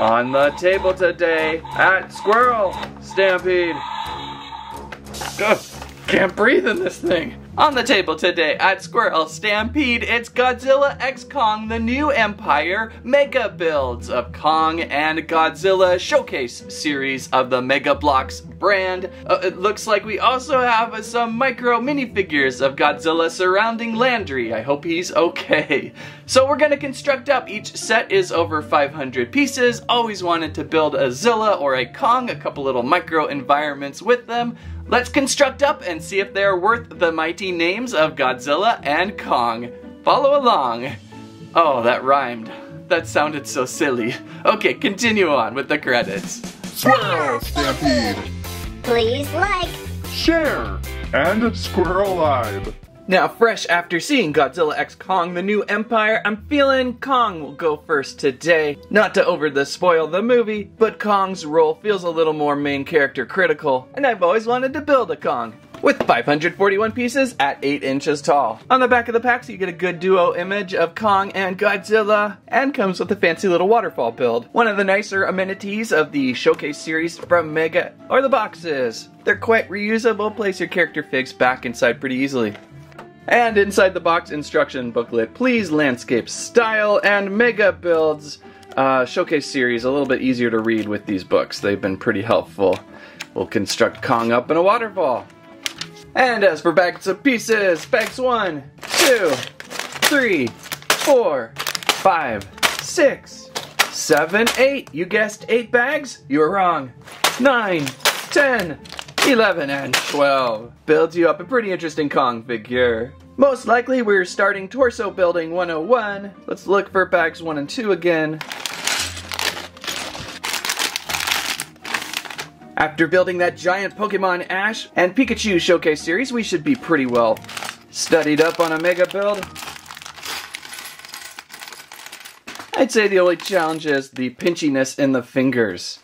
On the table today at Squirrel Stampede. Ugh, can't breathe in this thing. On the table today at Squirrel Stampede, it's Godzilla x Kong, the new Empire mega builds of Kong and Godzilla showcase series of the MEGA Bloks brand. It looks like we also have some micro minifigures of Godzilla surrounding Landry. I hope he's okay. So we're gonna construct up. Each set is over 500 pieces. Always wanted to build a Zilla or a Kong, a couple little micro environments with them. Let's construct up and see if they're worth the mighty names of Godzilla and Kong. Follow along. Oh, that rhymed. That sounded so silly. Okay, continue on with the credits. Squirrel Stampede. Please like, Share. And Squirrel Live. Now, fresh after seeing Godzilla x Kong, the new Empire, I'm feeling Kong will go first today. Not to spoil the movie, but Kong's role feels a little more main character critical, and I've always wanted to build a Kong. With 541 pieces at 8 inches tall. On the back of the packs, you get a good duo image of Kong and Godzilla, and comes with a fancy little waterfall build. One of the nicer amenities of the showcase series from MEGA are the boxes. They're quite reusable, place your character figs back inside pretty easily. And inside the box instruction booklet, please landscape style and MEGA builds showcase series a little bit easier to read with these books. They've been pretty helpful. We'll construct Kong up in a waterfall. And as for bags of pieces, bags 1, 2, 3, 4, 5, 6, 7, 8. You guessed 8 bags? You were wrong. 9, 10, 11, and 12. Builds you up a pretty interesting Kong figure. Most likely we're starting torso building 101. Let's look for bags 1 and 2 again. After building that giant Pokemon Ash and Pikachu showcase series, we should be pretty well studied up on a MEGA build. I'd say the only challenge is the pinchiness in the fingers.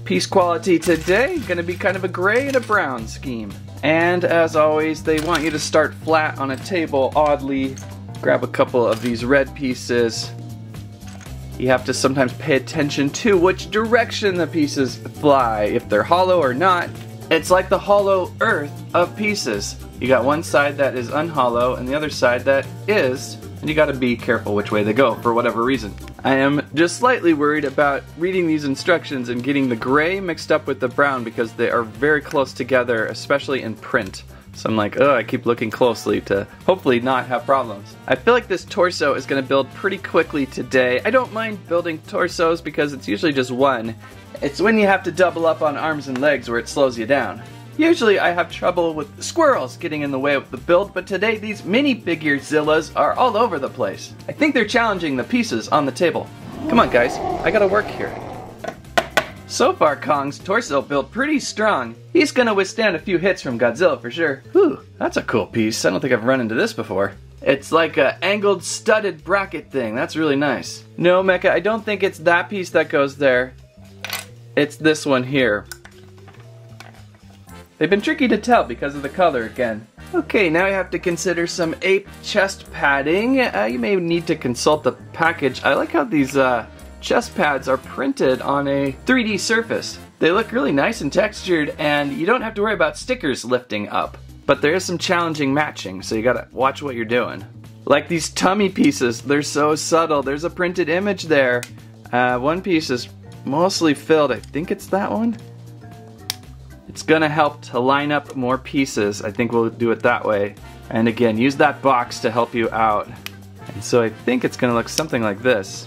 Piece quality today, gonna be kind of a gray and a brown scheme. And as always, they want you to start flat on a table, oddly. Grab a couple of these red pieces. You have to sometimes pay attention to which direction the pieces fly, if they're hollow or not. It's like the hollow earth of pieces. You got one side that is unhollow and the other side that is, and you gotta be careful which way they go for whatever reason. I am just slightly worried about reading these instructions and getting the gray mixed up with the brown because they are very close together, especially in print. So I'm like, oh, I keep looking closely to hopefully not have problems. I feel like this torso is going to build pretty quickly today. I don't mind building torsos because it's usually just one. It's when you have to double up on arms and legs where it slows you down. Usually I have trouble with squirrels getting in the way of the build, but today these minifigure Zillas are all over the place. I think they're challenging the pieces on the table. Come on guys, I gotta work here. So far Kong's torso built pretty strong. He's gonna withstand a few hits from Godzilla for sure. Whew, that's a cool piece. I don't think I've run into this before. It's like a angled studded bracket thing. That's really nice. No, Mecha, I don't think it's that piece that goes there. It's this one here. They've been tricky to tell because of the color again. Okay, now you have to consider some ape chest padding. You may need to consult the package. I like how these chest pads are printed on a 3D surface. They look really nice and textured, and you don't have to worry about stickers lifting up. But there is some challenging matching, so you gotta watch what you're doing. Like these tummy pieces, they're so subtle. There's a printed image there. One piece is mostly filled. I think it's that one. It's gonna help to line up more pieces. I think we'll do it that way. And again, use that box to help you out. And so I think it's gonna look something like this.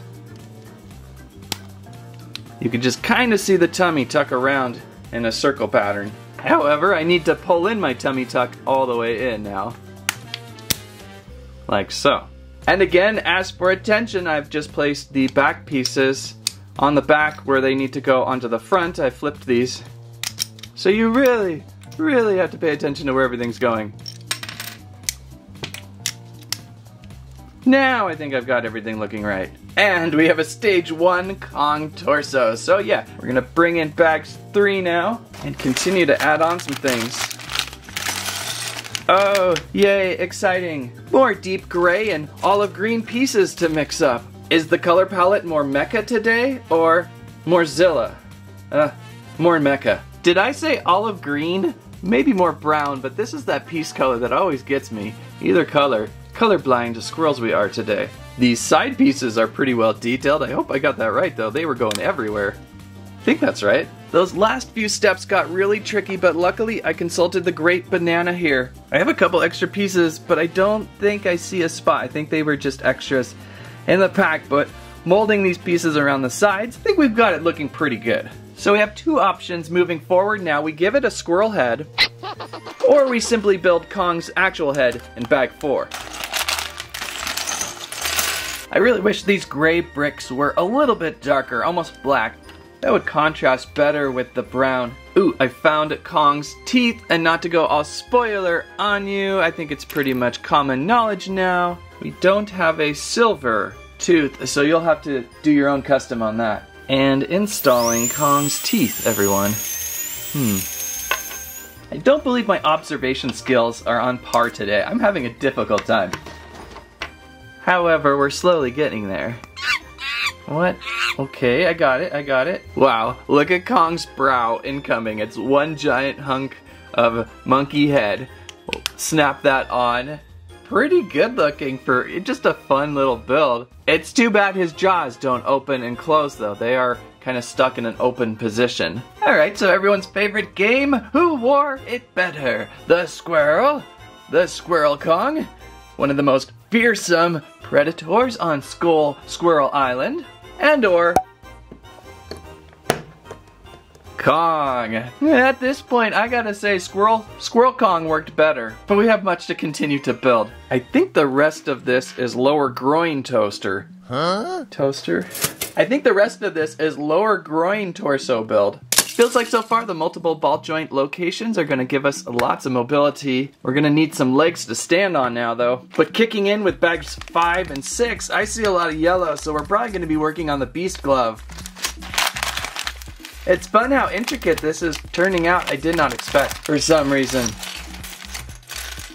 You can just kind of see the tummy tuck around in a circle pattern. However, I need to pull in my tummy tuck all the way in now. Like so. And again, as for attention, I've just placed the back pieces on the back where they need to go onto the front. I flipped these. So you really, really have to pay attention to where everything's going. Now I think I've got everything looking right. And we have a stage 1 Kong torso. So yeah, we're gonna bring in bags 3 now and continue to add on some things. Oh, yay, exciting. More deep gray and olive green pieces to mix up. Is the color palette more mecha today, or more Zilla? More mecha. Did I say olive green? Maybe more brown, but this is that piece color that always gets me. Either color. Colorblind as squirrels we are today. These side pieces are pretty well detailed. I hope I got that right though. They were going everywhere. I think that's right. Those last few steps got really tricky, but luckily I consulted the great banana here. I have a couple extra pieces, but I don't think I see a spot. I think they were just extras in the pack, but molding these pieces around the sides, I think we've got it looking pretty good. So we have two options moving forward now. We give it a squirrel head, or we simply build Kong's actual head in bag 4. I really wish these gray bricks were a little bit darker, almost black. That would contrast better with the brown. Ooh, I found Kong's teeth, and not to go all spoiler on you, I think it's pretty much common knowledge now. We don't have a silver tooth, so you'll have to do your own custom on that. And installing Kong's teeth, everyone. I don't believe my observation skills are on par today. I'm having a difficult time. However, we're slowly getting there. What? Okay, I got it. Wow, look at Kong's brow incoming. It's one giant hunk of monkey head. We'll snap that on. Pretty good looking for just a fun little build. It's too bad his jaws don't open and close though. They are kind of stuck in an open position. Alright, so everyone's favorite game, who wore it better? The squirrel? The Squirrel Kong? One of the most fearsome predators on Squirrel Island? And or Kong. At this point, I gotta say Squirrel Kong worked better, but we have much to continue to build. I think the rest of this is lower groin toaster. Huh? Toaster? I think the rest of this is lower groin torso build. Feels like so far the multiple ball joint locations are gonna give us lots of mobility. We're gonna need some legs to stand on now though. But kicking in with bags 5 and 6, I see a lot of yellow, so we're probably gonna be working on the Beast glove. It's fun how intricate this is turning out. I did not expect for some reason.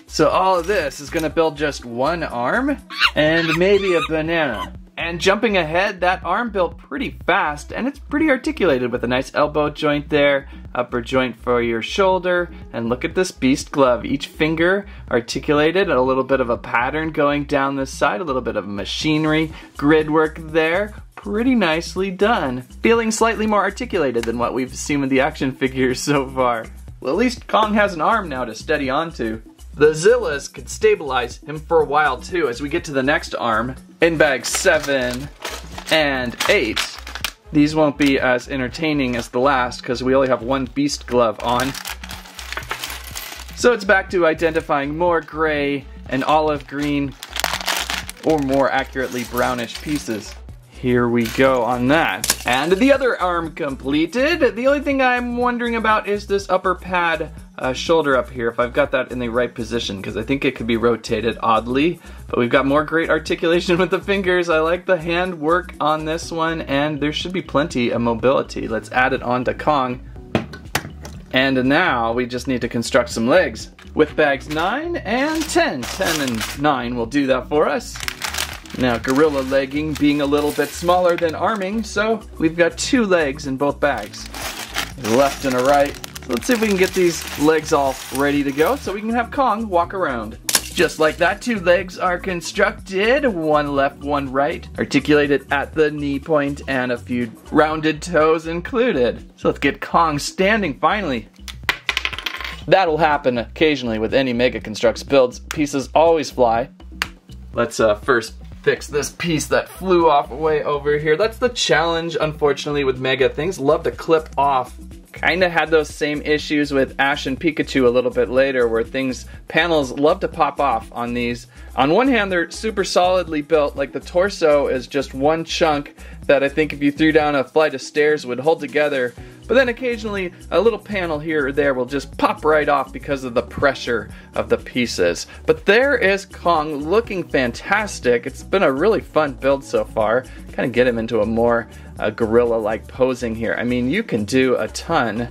So all of this is gonna build just one arm and maybe a banana. And jumping ahead, that arm built pretty fast, and it's pretty articulated with a nice elbow joint there, upper joint for your shoulder, and look at this beast glove. Each finger articulated, a little bit of a pattern going down this side, a little bit of machinery, grid work there. Pretty nicely done. Feeling slightly more articulated than what we've seen with the action figures so far. Well, at least Kong has an arm now to steady onto. The Zillas could stabilize him for a while too as we get to the next arm. In bags 7 and 8, these won't be as entertaining as the last because we only have one beast glove on. So it's back to identifying more gray and olive green, or more accurately brownish pieces. Here we go on that. And the other arm completed. The only thing I'm wondering about is this upper pad shoulder up here, if I've got that in the right position, because I think it could be rotated oddly. But we've got more great articulation with the fingers. I like the hand work on this one, and there should be plenty of mobility. Let's add it on to Kong. And now we just need to construct some legs with bags 9 and 10. 10 and 9 will do that for us. Now, gorilla legging being a little bit smaller than arming, so we've got 2 legs in both bags. A left and a right. So let's see if we can get these legs all ready to go so we can have Kong walk around. Just like that, 2 legs are constructed. 1 left, 1 right. Articulated at the knee point and a few rounded toes included. So let's get Kong standing finally. That'll happen occasionally with any Mega Constructs builds. Pieces always fly. Let's first fix this piece that flew off way over here. That's the challenge, unfortunately, with Mega. Things love to clip off. Kinda had those same issues with Ash and Pikachu a little bit later, where panels love to pop off on these. On one hand, they're super solidly built, like the torso is just one chunk that I think if you threw down a flight of stairs would hold together. But then occasionally a little panel here or there will just pop right off because of the pressure of the pieces. But there is Kong looking fantastic. It's been a really fun build so far. Kind of get him into a more gorilla-like posing here. I mean, you can do a ton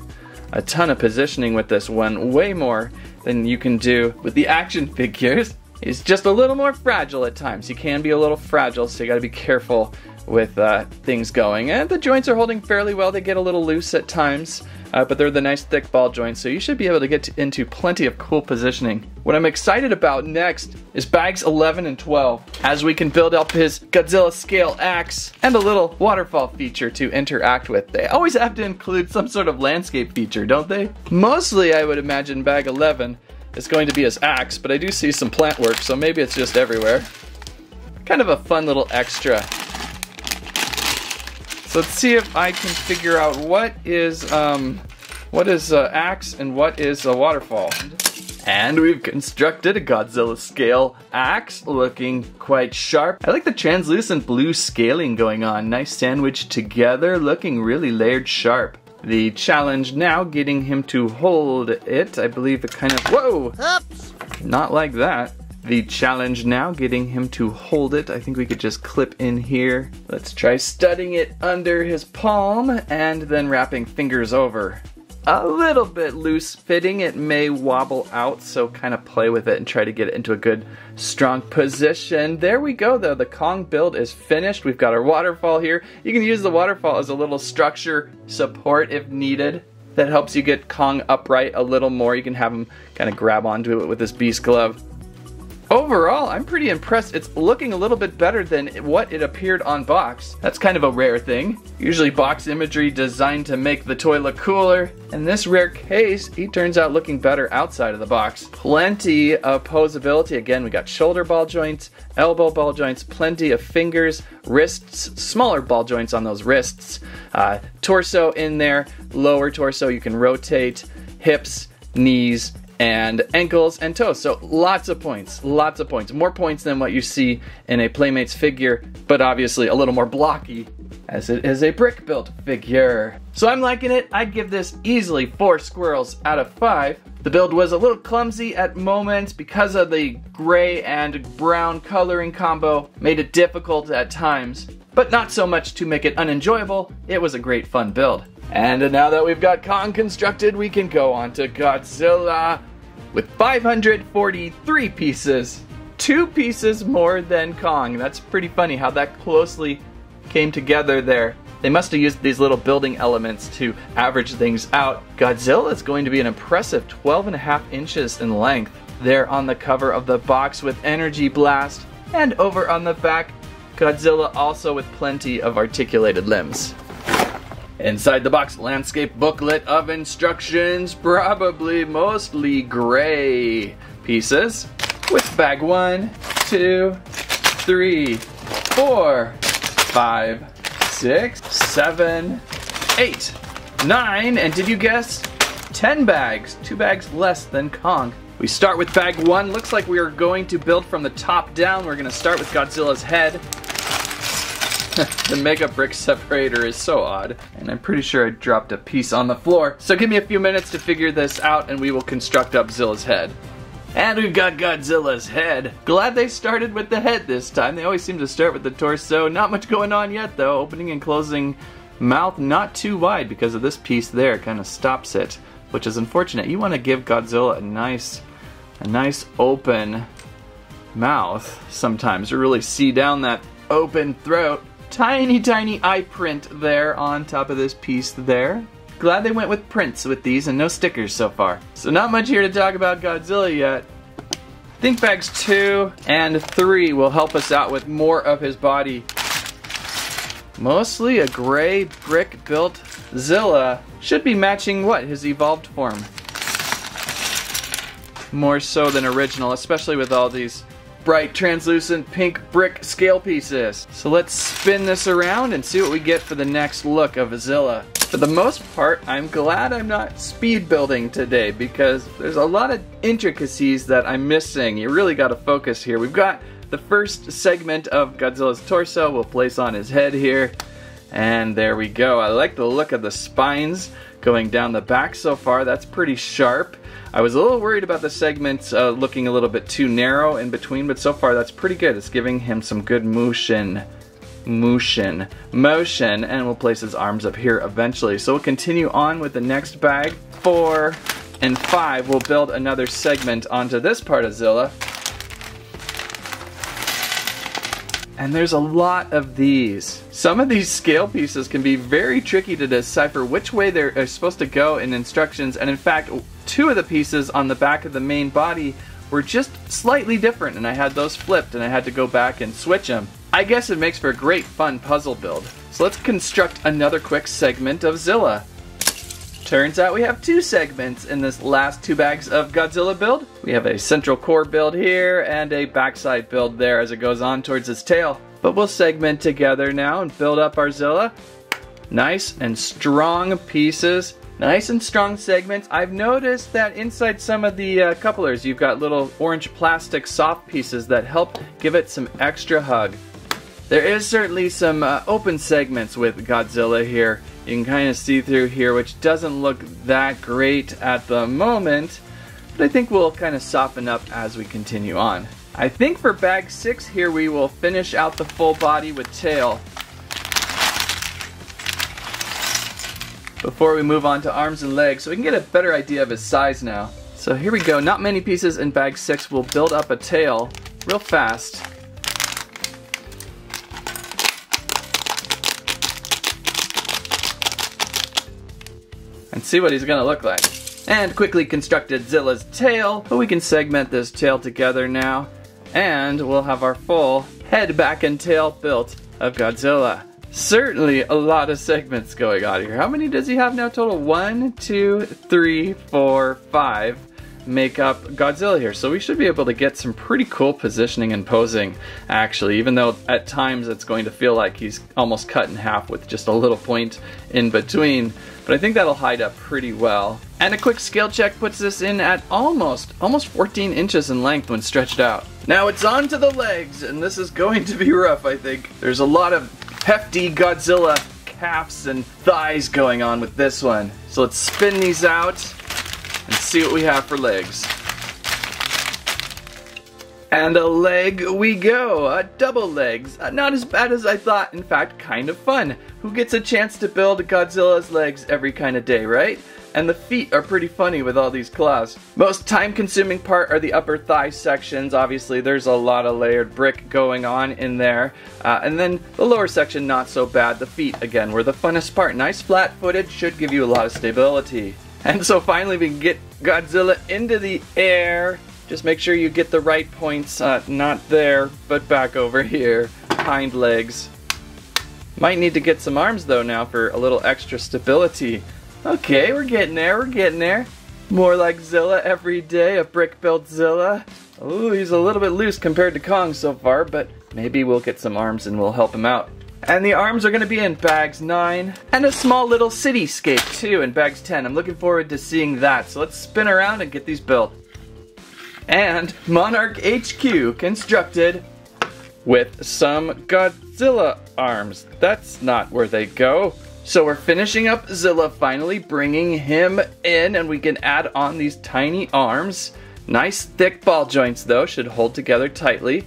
a ton of positioning with this one, way more than you can do with the action figures. It's just a little more fragile at times. You can be a little fragile, so you gotta be careful with things going. And the joints are holding fairly well. They get a little loose at times, but they're the nice thick ball joints, so you should be able to get into plenty of cool positioning. What I'm excited about next is bags 11 and 12, as we can build up his Godzilla scale axe and a little waterfall feature to interact with. They always have to include some sort of landscape feature, don't they? Mostly, I would imagine bag 11 is going to be his axe, but I do see some plant work, so maybe it's just everywhere. Kind of a fun little extra. So let's see if I can figure out what is axe and what is a waterfall. And we've constructed a Godzilla scale axe, looking quite sharp. I like the translucent blue scaling going on. Nice sandwich together, looking really layered sharp. The challenge now, getting him to hold it. I believe it kind of, whoa! Oops. Not like that. The challenge now, getting him to hold it. I think we could just clip in here. Let's try studding it under his palm and then wrapping fingers over. A little bit loose fitting, it may wobble out, so kind of play with it and try to get it into a good strong position. There we go though, the Kong build is finished. We've got our waterfall here. You can use the waterfall as a little structure support if needed. That helps you get Kong upright a little more. You can have him kind of grab onto it with this beast glove. Overall, I'm pretty impressed. It's looking a little bit better than what it appeared on box. That's kind of a rare thing. Usually box imagery designed to make the toy look cooler. In this rare case, he turns out looking better outside of the box. Plenty of posability. Again, we got shoulder ball joints, elbow ball joints, plenty of fingers, wrists, smaller ball joints on those wrists, torso in there, lower torso you can rotate, hips, knees, and ankles and toes. So lots of points, more points than what you see in a Playmates figure, but obviously a little more blocky as it is a brick built figure. So I'm liking it. I'd give this easily 4 squirrels out of 5. The build was a little clumsy at moments because of the gray and brown coloring combo, made it difficult at times, but not so much to make it unenjoyable. It was a great fun build. And now that we've got Kong constructed, we can go on to Godzilla with 543 pieces. 2 pieces more than Kong. That's pretty funny how that closely came together there. They must have used these little building elements to average things out. Godzilla is going to be an impressive 12.5 inches in length. There on the cover of the box with Energy Blast, and over on the back, Godzilla also with plenty of articulated limbs. Inside the box, landscape booklet of instructions, probably mostly gray pieces, with bag 1, 2, 3, 4, 5, 6, 7, 8, 9, and did you guess? 10 bags, 2 bags less than Kong. We start with bag 1. Looks like we are going to build from the top down. We're going to start with Godzilla's head. The Mega Brick separator is so odd, and I'm pretty sure I dropped a piece on the floor. So give me a few minutes to figure this out and we will construct up Zilla's head. And we've got Godzilla's head. Glad they started with the head this time. They always seem to start with the torso. Not much going on yet though. Opening and closing mouth not too wide because of this piece there. Kind of stops it, which is unfortunate. You want to give Godzilla a nice open mouth sometimes to really see down that open throat. Tiny, tiny eye print there on top of this piece there. Glad they went with prints with these and no stickers so far. So not much here to talk about Godzilla yet. I think bags 2 and 3 will help us out with more of his body. Mostly a gray brick built Zilla. Should be matching what? His evolved form. More so than original, especially with all these bright translucent pink brick scale pieces. So let's spin this around and see what we get for the next look of Zilla. For the most part, I'm glad I'm not speed building today because there's a lot of intricacies that I'm missing. You really got to focus here. We've got the first segment of Godzilla's torso. We'll place on his head here. And there we go. I like the look of the spines going down the back so far. That's pretty sharp. I was a little worried about the segments looking a little bit too narrow in between, but so far that's pretty good. It's giving him some good motion, and we'll place his arms up here eventually. So we'll continue on with the next bag. 4, and 5. We'll build another segment onto this part of Zilla. And there's a lot of these. Some of these scale pieces can be very tricky to decipher which way they're supposed to go in instructions, and in fact 2 of the pieces on the back of the main body were just slightly different, and I had those flipped and I had to go back and switch them. I guess it makes for a great fun puzzle build. So let's construct another quick segment of Zilla. Turns out we have 2 segments in this last 2 bags of Godzilla build. We have a central core build here and a backside build there as it goes on towards its tail. But we'll segment together now and build up our Zilla. Nice and strong pieces. Nice and strong segments. I've noticed that inside some of the couplers you've got little orange plastic soft pieces that help give it some extra hug. There is certainly some open segments with Godzilla here. You can kind of see through here, which doesn't look that great at the moment, but I think we'll kind of soften up as we continue on. I think for bag 6 here we will finish out the full body with tail before we move on to arms and legs, so we can get a better idea of his size now. So here we go, not many pieces in bag 6. We'll build up a tail real fast. And see what he's gonna look like. And quickly constructed Zilla's tail, but we can segment this tail together now, and we'll have our full head, back, and tail built of Godzilla. Certainly a lot of segments going on here. How many does he have now total? 1, 2, 3, 4, 5 make up Godzilla here. So we should be able to get some pretty cool positioning and posing, actually, even though at times it's going to feel like he's almost cut in half with just a little point in between. But I think that'll hide up pretty well. And a quick scale check puts this in at almost 14 inches in length when stretched out. Now it's on to the legs, and this is going to be rough, I think. There's a lot of hefty Godzilla calves and thighs going on with this one. So let's spin these out and see what we have for legs. And a leg we go, double legs. Not as bad as I thought, in fact, kind of fun. Who gets a chance to build Godzilla's legs every kind of day, right? And the feet are pretty funny with all these claws. Most time-consuming part are the upper thigh sections. Obviously, there's a lot of layered brick going on in there. And then the lower section, not so bad. The feet, again, were the funnest part. Nice flat footage, should give you a lot of stability. And so finally we can get Godzilla into the air. Just make sure you get the right points, not there, but back over here. Hind legs. Might need to get some arms though now for a little extra stability. Okay, we're getting there, we're getting there. More like Zilla every day, a brick-built Zilla. Ooh, he's a little bit loose compared to Kong so far, but maybe we'll get some arms and we'll help him out. And the arms are going to be in bags 9, and a small little cityscape too in bags 10. I'm looking forward to seeing that, so let's spin around and get these built. And Monarch HQ constructed with some Godzilla arms. That's not where they go. So we're finishing up Zilla, finally bringing him in, and we can add on these tiny arms. Nice thick ball joints though, should hold together tightly.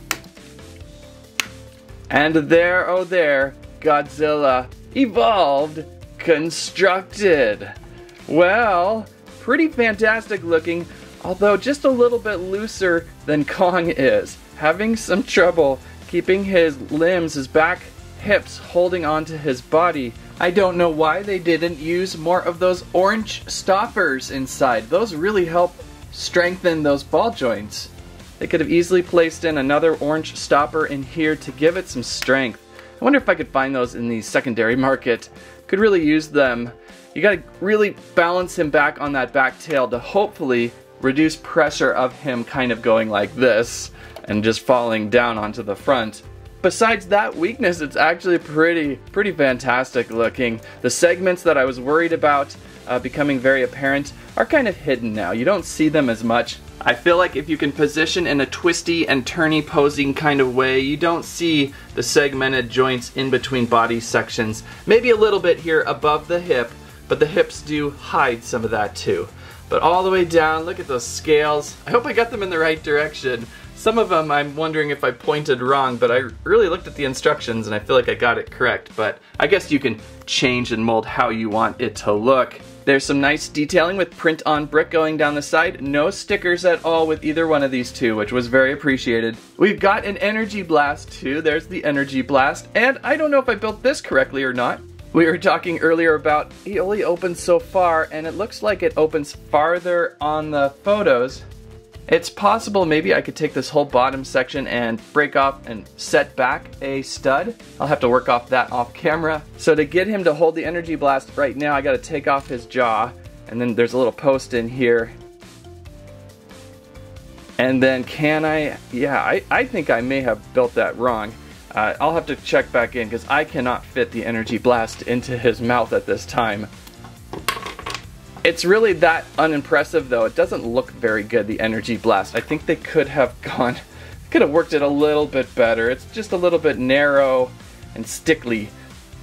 And there, oh there, Godzilla evolved, constructed. Well, pretty fantastic looking, although just a little bit looser than Kong is. Having some trouble keeping his limbs, his back, hips holding onto his body. I don't know why they didn't use more of those orange stoppers inside. Those really help strengthen those ball joints. They could have easily placed in another orange stopper in here to give it some strength. I wonder if I could find those in the secondary market. Could really use them. You gotta really balance him back on that back tail to hopefully reduce pressure of him kind of going like this and just falling down onto the front. Besides that weakness, it's actually pretty fantastic looking. The segments that I was worried about becoming very apparent are kind of hidden now. You don't see them as much. I feel like if you can position in a twisty and turny posing kind of way, you don't see the segmented joints in between body sections. Maybe a little bit here above the hip, but the hips do hide some of that too. But all the way down, look at those scales. I hope I got them in the right direction. Some of them I'm wondering if I pointed wrong, but I really looked at the instructions and I feel like I got it correct. But I guess you can change and mold how you want it to look. There's some nice detailing with print on brick going down the side. No stickers at all with either one of these two, which was very appreciated. We've got an energy blast too. There's the energy blast. And I don't know if I built this correctly or not. We were talking earlier about he only opens so far, and it looks like it opens farther on the photos. It's possible maybe I could take this whole bottom section and break off and set back a stud. I'll have to work off that off camera. So to get him to hold the energy blast right now, I gotta take off his jaw, and then there's a little post in here. And then can I, yeah, I think I may have built that wrong. I'll have to check back in because I cannot fit the energy blast into his mouth at this time. It's really that unimpressive though. It doesn't look very good, the energy blast. I think they could have worked it a little bit better. It's just a little bit narrow and stickly.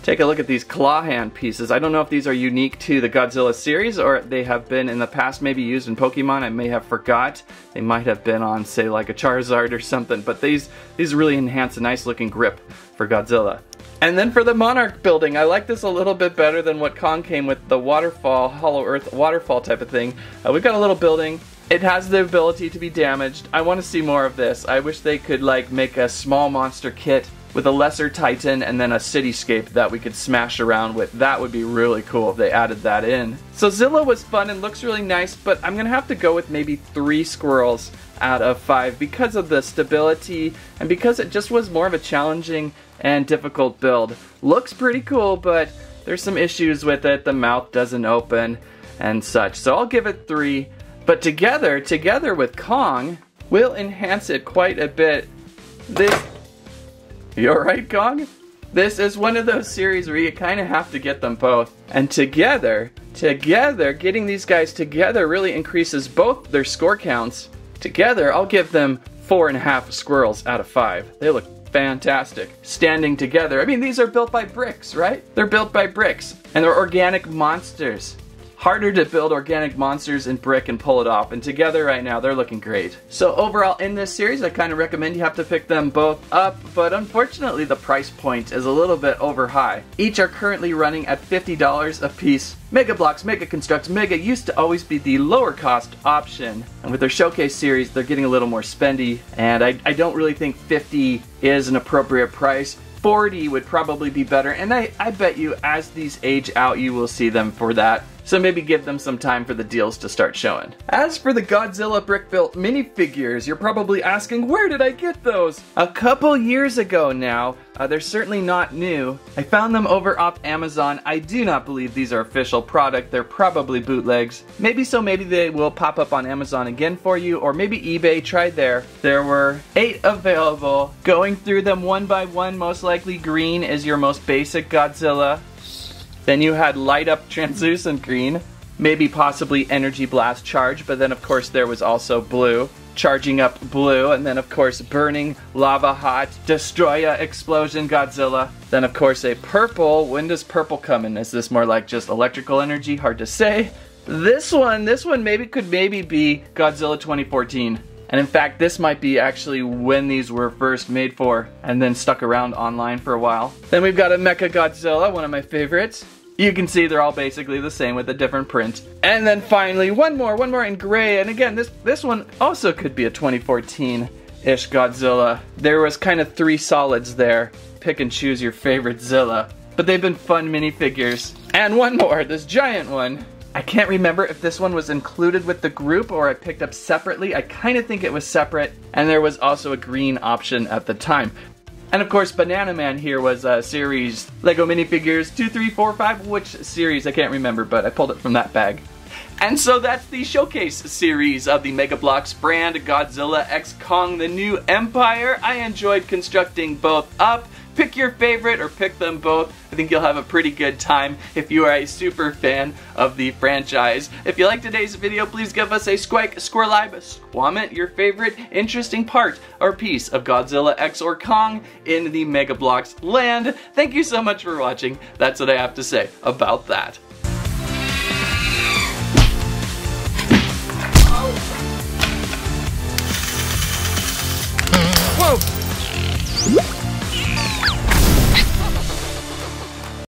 Take a look at these claw hand pieces. I don't know if these are unique to the Godzilla series or they have been in the past maybe used in Pokemon. I may have forgot. They might have been on, say, like a Charizard or something, but these really enhance a nice looking grip for Godzilla. And then for the Monarch Building, I like this a little bit better than what Kong came with, the Waterfall, Hollow Earth Waterfall type of thing. We've got a little building. It has the ability to be damaged. I want to see more of this. I wish they could like make a small monster kit with a lesser Titan and then a cityscape that we could smash around with. That would be really cool if they added that in. So Zilla was fun and looks really nice, but I'm gonna have to go with maybe 3 squirrels out of 5 because of the stability and because it just was more of a challenging and difficult build. Looks pretty cool, but there's some issues with it. The mouth doesn't open and such. So I'll give it 3, but together with Kong, we'll enhance it quite a bit. You alright, Kong? This is one of those series where you kind of have to get them both. And together, getting these guys together really increases both their score counts. Together, I'll give them 4.5 squirrels out of 5. They look fantastic. Standing together. I mean, these are built by bricks, right? They're built by bricks. And they're organic monsters. Harder to build organic monsters in brick and pull it off, and together right now they're looking great. So overall in this series I kind of recommend you have to pick them both up, but unfortunately the price point is a little bit over high. Each are currently running at $50 a piece. Mega Bloks, Mega Constructs, Mega used to always be the lower cost option, and with their showcase series they're getting a little more spendy, and I don't really think 50 is an appropriate price. 40 would probably be better, and I bet you as these age out you will see them for that. So maybe give them some time for the deals to start showing. As for the Godzilla brick-built minifigures, you're probably asking, where did I get those? A couple years ago now. They're certainly not new. I found them over off Amazon. I do not believe these are official product. They're probably bootlegs. Maybe they will pop up on Amazon again for you, or maybe eBay. Try there. There were 8 available. Going through them one by one, most likely green is your most basic Godzilla. Then you had light up translucent green, maybe possibly energy blast charge, but then of course there was also blue, charging up blue, and then of course burning lava hot, destroyer explosion Godzilla. Then of course a purple. When does purple come in? Is this more like just electrical energy? Hard to say. This one could maybe be Godzilla 2014. And in fact, this might be actually when these were first made for, and then stuck around online for a while. Then we've got a MEGA Godzilla, one of my favorites. You can see they're all basically the same with a different print. And then finally, one more in gray. And again, this one also could be a 2014-ish Godzilla. There was kind of 3 solids there. Pick and choose your favorite Zilla. But they've been fun minifigures. And one more, this giant one. I can't remember if this one was included with the group or I picked up separately. I kind of think it was separate. And there was also a green option at the time. And of course, Banana Man here was a series Lego minifigures 2, 3, 4, 5. Which series? I can't remember, but I pulled it from that bag. And so that's the showcase series of the Mega Bloks brand Godzilla x Kong: The New Empire. I enjoyed constructing both up. Pick your favorite or pick them both. I think you'll have a pretty good time if you are a super fan of the franchise. If you liked today's video, please give us a squike, squirrelibe, comment your favorite interesting part or piece of Godzilla X or Kong in the Mega Bloks land. Thank you so much for watching. That's what I have to say about that.